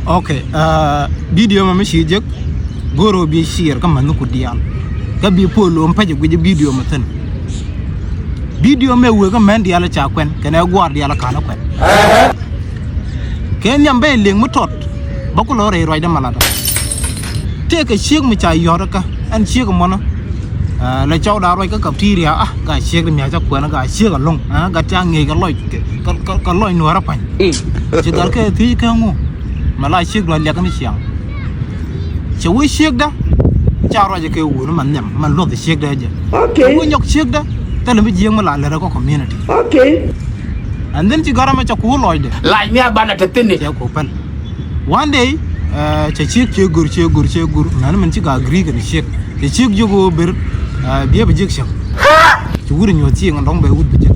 Okay, video mà chỉ dứt goro bị share cái mình nó cụt điang cái bị polo phải chụp cái video mà thân video mấy người cái mình đi ala chả quen cái này guar đi ala khana quen cái nhầm bé liền mất thọt bóc cái lỗ rồi đó mà là thế cái chiếc mình chạy giọt cả anh chiếc cái món nó là cháu đào rồi cái cặp thi đi à cái chiếc cái nhà cháu quen nó cái chiếc cái lông cái trang nghề cái lôi nửa rắp phải chỉ cần cái thứ cái ngu mà lại chiếc rồi liệt cái chiang chỉ với chiếc đó cháu rồi cái uống nó mình nhầm mình lột cái chiếc đấy chứ với nhóc chiếc đó ta làm cái gì mà lại là có community and then chỉ gara mà cháu cú lòi đấy lại nha bạn là thật tin đi cháu cú pen one day chỉ chiếc gur mà nó mình chỉ agree cái chiếc जो को ber biar bejek siang chú được nhiều chiếc ngon đóng bể út bejek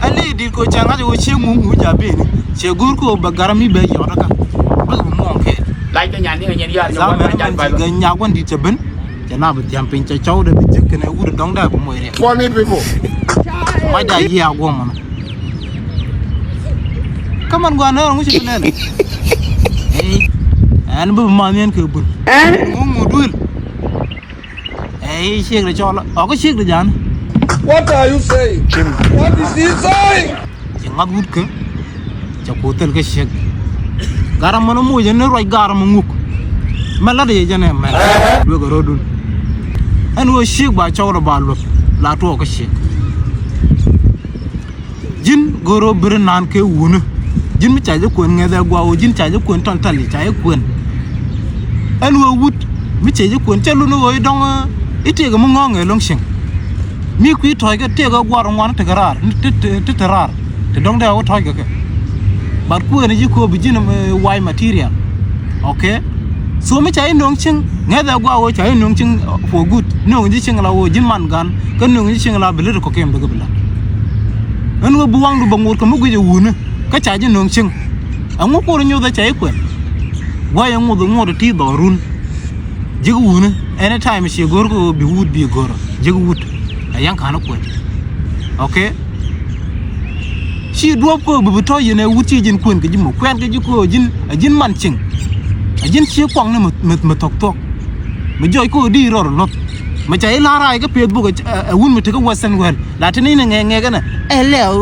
anh ấy đi coi chăng cho chiếc ngu giả bể chiếc gur ko bagara mi bể giọt đó cả bây giờ mong cái lại cái nhà này nhà đi sao mà cái nhà quan đi chợ bến chợ nào bị tiêm pin chợ cháu để bejek cái này út được đóng đá của mọi người quan đi với phụ mai đại gì à qua mà come on qua nữa không có chuyện này anh bữa mà nên cứ bự ngu đuôi ấy chiếc này cho nó ở cái chiếc này dàn What are you saying? What is he saying? chẳng ngắt hút cơ cho cô tên cái chiếc garam mà nó mua cho nó rồi garam mà ngục mà là để cho này mày đuôi cái rồi đuôi anh nuôi chiếc bà cho nó bà luật là tôi cái chiếc jin goro bere nan ke wunu jin mi chaje ko ngeda gwa o jin chaje ko ton tali chaje ko en wo wut mi chaje ko chelu no wo dong ite ga mo nge long sing mi ku toy ga te ga gwa ron te garar te tarar te dong da o toy ga ke bar ku ne ji ko bi jin wai material okay so mi chaje nong ching ngeda gwa o chaje nong ching for good no ji ching la o jin man gan kan no ji ching la bele ko kem ga bela anh có buông được bằng một cái mức cái gì nữa cái trái cho nướng chưng anh có coi nhiều cái trái quẹt quay anh ngồi được tí đỏ run chỉ có nữa anytime she go go be wood be go chỉ có wood anh khá nó quẹt ok she drop cô bị bắt thôi này wood chỉ jin quẹt cái gì mà quen cái gì cô jin man chưng jin chia quăng này mà thọc mà joy cô đi rồi lót mà chạy la ra cái Facebook wun mình thấy cái Western World là thế này nghe cái này hello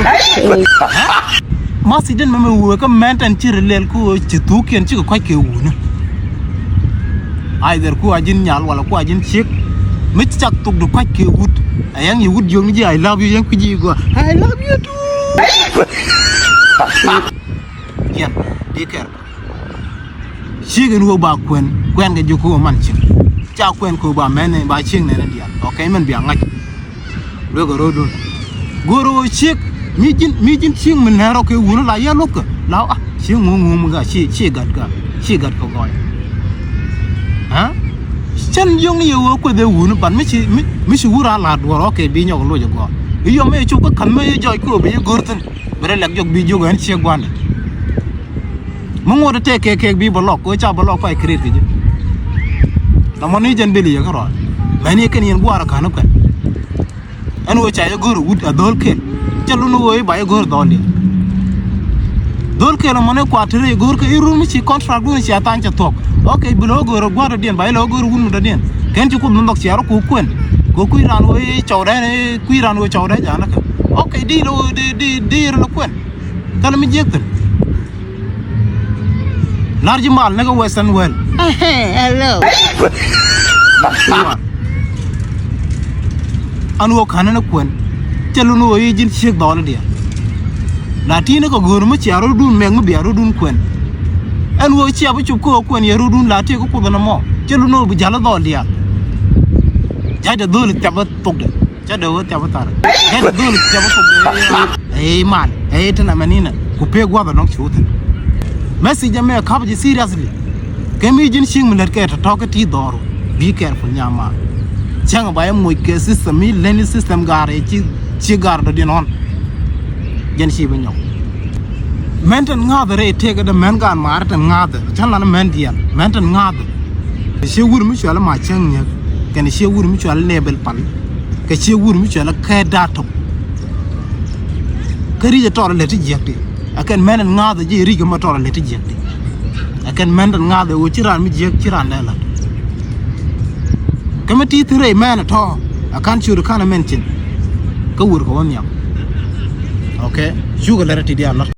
mà xí đến mà vừa cái mään chỉ lên cô chỉ tú kiên chỉ có quay kêu nữa either cô ajin nhal hoặc là cô ajin chiếc mới chắc tục được quay kêu wut anh nhiều wut dùng gì I love you anh cái gì cơ I love you too kiên đi kẹt xí cái nuôi bà quen cái gì cô man chừng cha quen cô bà mẹ này bà chiêng này là đi ok mình bị ngay rồi rồi rồi goro chiếc mi chín chiêng mình hay cái uống lại ya lúc lão à chiêng ngu mà cả chi gật có gọi hả chân dùng nhiều cái để uống bạn mới chỉ uống ra là đùa ok bị nhau luôn rồi ý ông ấy chụp cái khăn mấy joy cô bị gỡ thân bây giờ chụp video cái chiếc quan mong ngồi để cái bị block cô cha block phải create cái gì làm này dân beli ya cái rồi mấy này cái niên guar khá nó quen anh nuôi chạy gor wood ở đôi kia chalo nuôi bay gor đôi kia là mane quạt rồi gor cái irun mới chỉ contract luôn chỉ tang chặt thuốc ok bilo gor guar điện bay lo gor wood nó điện cái chú cũng nông xẻ nó quen cô quy ran nuôi chầu đấy này quy ran nuôi chầu đấy chả nó ok đi đâu đi nó quen ta làm gì vậy large mal nó cái Western World hello anh wo khana nó quen chalo no yi jin chiếc đó là đi là tí nó có gөр mới chả rồi đun mèng mới bẻ rồi đun quen anh wo chia với chụp cô quen ya rồi đun là tí có cô nó mò chalo no bị giá là đó đi giá được đôi chả bắt tục đấy giá được chả bắt tar giá được đôi chả bắt tục đấy ấy man ấy thế nào mà nè cô pe qua vào nó chịu thế message me khắp ji seriously cái mi jin sing mình cái thao cái tí đó be careful nyama chẳng bay mùi cái system mi learning system gare chi gar đó đi non dân si bên nhau maintain ngã đấy take cái man gan mà cái ngã đấy chẳng là man dia maintain ngã đấy si wur mi chala mà chẳng nhá cái si wur mi chala label pan cái si wur mi chala cái data cái gì đó là lệ gì vậy akan man ngã đấy gì cái mà đó là lệ gì vậy akan mendan ngade wo chiran mi jek chiran lela kama ti tire man to akan churu kana mentin ka wur ko wonyam okay sugar lera ti dia